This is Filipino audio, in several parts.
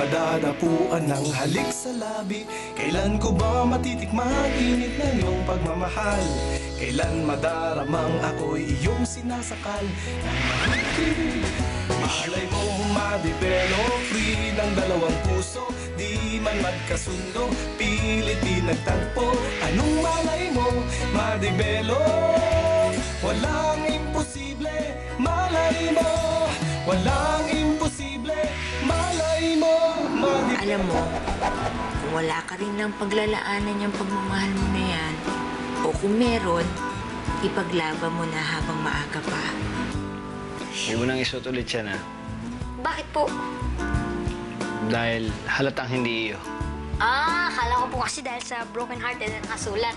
madadapuan ng halik sa labi? Kailan ko ba matitikman init ng iyong pagmamahal? Kailan madaramang ako'y iyong sinasakal? Malay mo ma-develop free ng dalawang puso, di man magkasundo, pilit pinagtagpo. Anong malay mo ma-develop? Walang imposible, malay mo. Walang imposible, malay mo ma-develop. Alam mo, kung wala ka rin ng paglalaanan yung pagmamahal mo na yan, o kung meron, ipaglaban mo na habang maaga pa. Huwag mo nang isuot ulit siya na. Bakit po? Dahil halatang hindi iyo. Akala ko po kasi dahil sa broken hearted na nakasulat.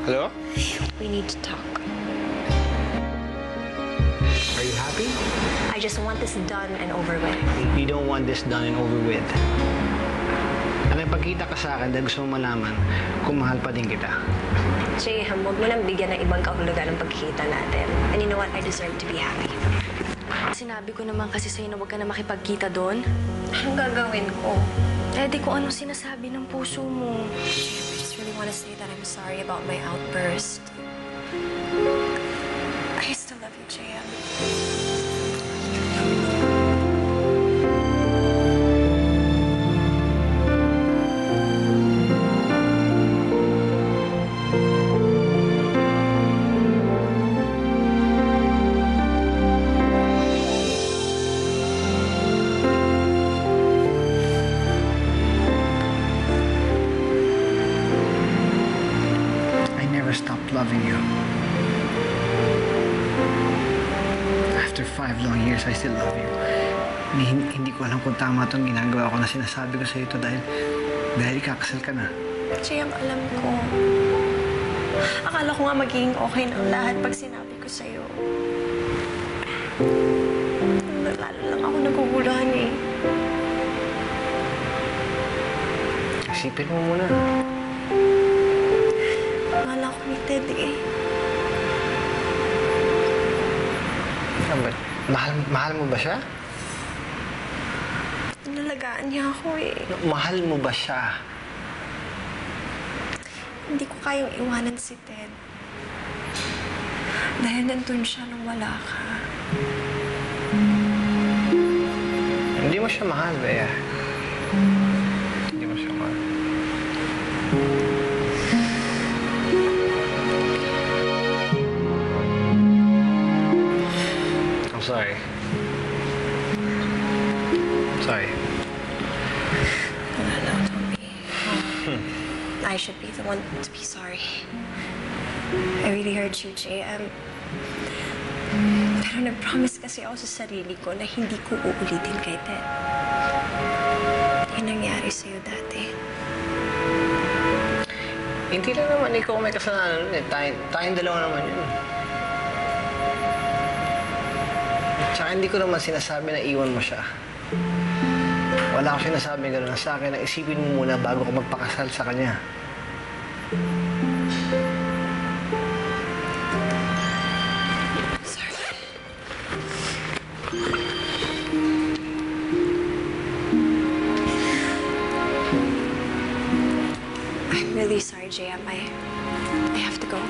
Hello? We need to talk. Are you happy? I just want this done and over with. You don't want this done and over with. Nakipagkita ka sa akin dahil gusto mo malaman kung mahal pa din kita. Jayham, huwag mo nang bigyan ng ibang kahulugan ng pagkikita natin. And you know what? I deserve to be happy. Sinabi ko naman kasi sa'yo na huwag ka na makipagkita doon. Anong gagawin ko? Eh, di ko anong sinasabi ng puso mo. Jayham, I just really want to say that I'm sorry about my outburst. I still love you, Jayham. Stopped loving you. After 5 long years, I still love you. Hindi ko alam kung tama itong ginagawa ko na sinasabi ko sa ito dahil ikakasal ka na. Jayham, alam ko. Akala ko nga magiging okay ng lahat pag sinabi ko sa'yo. Lalo lang ako naguguluhan eh. Isipin mo muna. Akala ko ni Ted eh. Mahal mo ba siya? Nalagaan niya ako eh. Mahal mo ba siya? Hindi ko kayang iwanan si Ted. Dahil nandun siya nung wala ka. Hindi mo siya mahal, Bea. Hindi mo siya mahal. I'm sorry. Sorry. No, don't be. I should be the one to be sorry. I really hurt you, JM. Pero nag-promise kasi ako sa sarili ko na hindi ko uulitin kay Ted. Yung nangyari sa'yo dati. Hindi lang naman ikaw may kasalanan eh. Tayong dalawa naman yun. Tsaka hindi ko naman sinasabi na iwan mo siya. Wala akong sinasabi gano'n sa akin na isipin mo muna bago ka magpakasal sa kanya. Sorry. I'm really sorry, JM. I have to go.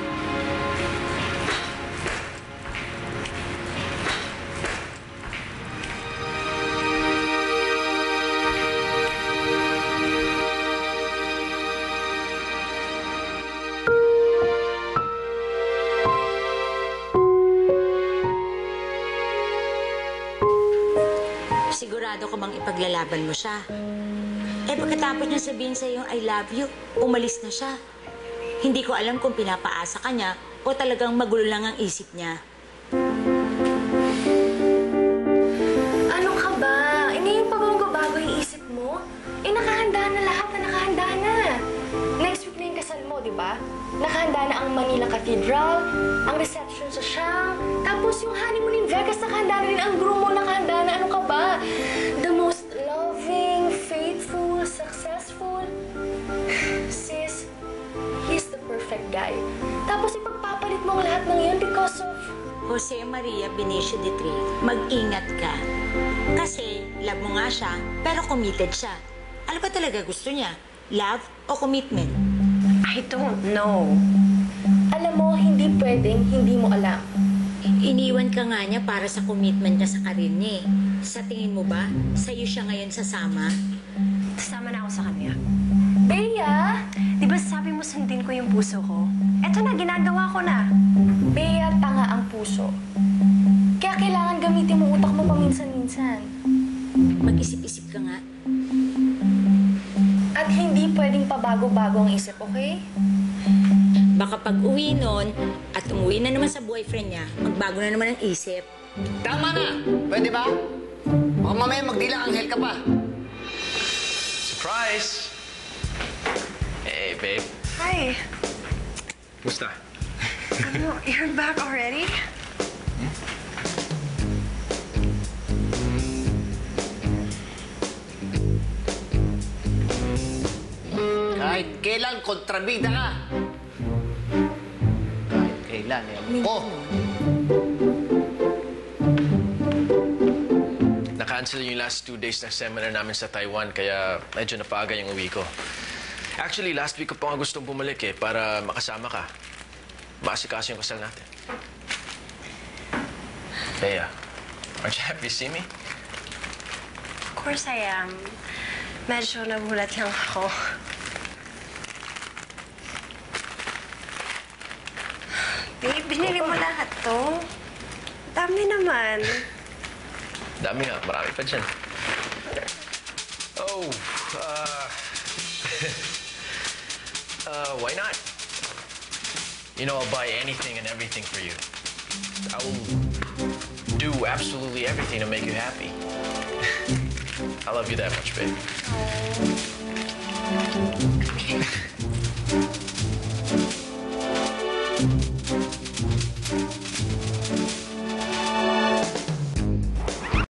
Sigurado ka bang ipaglalaban mo siya? Eh, pagkatapos niya sabihin sa yung I love you, umalis na siya. Hindi ko alam kung pinapaasa ka niya o talagang magulo lang ang isip niya. Ano ka ba? Hindi yung pagbabago yung isip mo? Eh, nakahanda na lahat na nakahanda na. Next week na yung kasal mo, di ba? Nakahanda na ang Manila Cathedral, ang reception sa Siam, tapos yung honeymoon in Vegas, nakahanda na rin ang groom mo, nakahanda na. Ano ka ba? The most loving, faithful, successful. Sis, he's the perfect guy. Tapos ipagpapalit mo ang lahat ng yun because of... Jose Maria Benicio III, mag-ingat ka. Kasi love mo nga siya, pero committed siya. Ano ba talaga gusto niya? Love o commitment? I don't know. Alam mo, hindi pwedeng hindi mo alam. Iniwan ka nga niya para sa commitment niya sa karir niya eh. Sa tingin mo ba, sa'yo siya ngayon sasama? Sasama na ako sa kanya. Bea! Di ba sabi mo sundin ko yung puso ko? Eto na, ginagawa ko na. Bea, tanga ang puso. Kaya kailangan gamitin mo utak mo paminsan-minsan. Mag-isip-isip ka nga. At hindi pwedeng pabago-bago ang isip, okay? Baka pag uwi nun at umuwi na naman sa boyfriend niya, magbago na naman ang isip. Tama na! Pwede ba? Baka mamaya magdilang anghel ka pa. Surprise! Hey, babe. Hi. Musta? Ano, you're back already? Kahit kailan, kontrabida ka. Kahit kailan, eh. Oh, Na-cancel yung last 2 days ng seminar namin sa Taiwan, kaya medyo napaaga yung uwi ko. Actually, last week ko pa nga gustong bumalik eh, para makasama ka. Maasikaso yung kasal natin. Bea, aren't you happy to see me? Of course I am. Medyo nagulat lang ako. Babe, binili mo lahat to. Dami naman. Dami nga, marami pa dyan. Oh, why not? You know, I'll buy anything and everything for you. I will do absolutely everything to make you happy. I love you that much, babe.